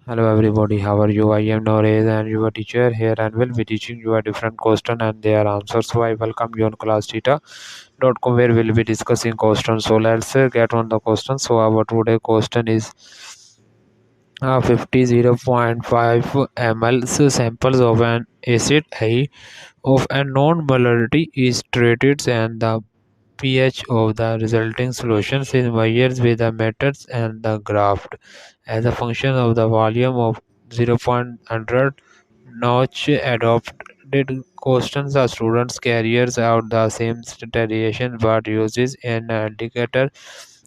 Hello everybody, how are you? I am Norez and your teacher here and will be teaching you a different question and their answers. So I welcome you on classtheta.com where we'll be discussing questions. So let's get on the question. So our today question is 50 0.5 ml samples of an acid A of a non-molarity is treated and the pH of the resulting solutions is measured with the methods and the graphed as a function of the volume of 0.100 notch adopted questions. The students carries out the same iteration but uses an indicator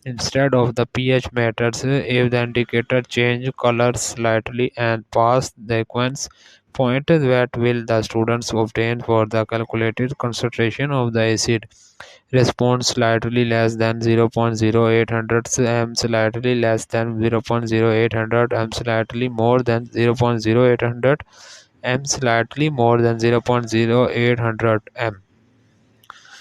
instead of the pH methods. If the indicator change color slightly and pass the equance point, that will the students obtain for the calculated concentration of the acid response slightly less than 0.0800 m, slightly less than 0.0800 m, slightly more than 0.0800 m, slightly more than 0.0800 m.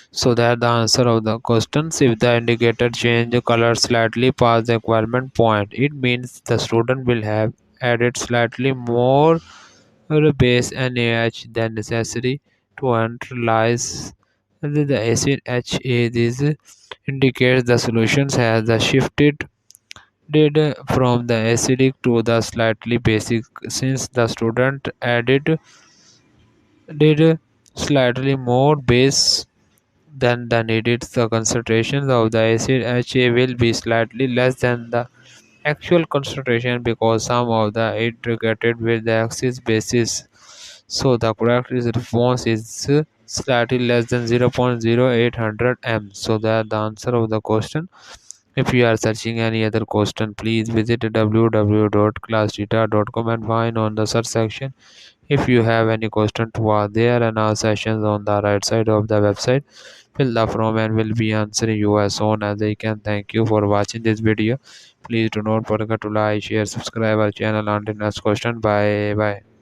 So that the answer of the questions, if the indicator change color slightly past the requirement point, it means the student will have added slightly more base NaH than necessary to neutralize the acid HA. This indicates the solutions has the shifted did from the acidic to the slightly basic since the student added did slightly more base than the needed. The concentration of the acid HA will be slightly less than the actual concentration because some of the integrated with the axis basis. So the correct response is slightly less than 0.0800 m. So that the answer of the question. If you are searching any other question, please visit www.classtheta.com and find on the search section. If you have any question to ask, there are our sessions on the right side of the website. Fill the form and will be answering you as soon as I can. Thank you for watching this video. Please do not forget to like, share, subscribe our channel. Until next question. Bye bye.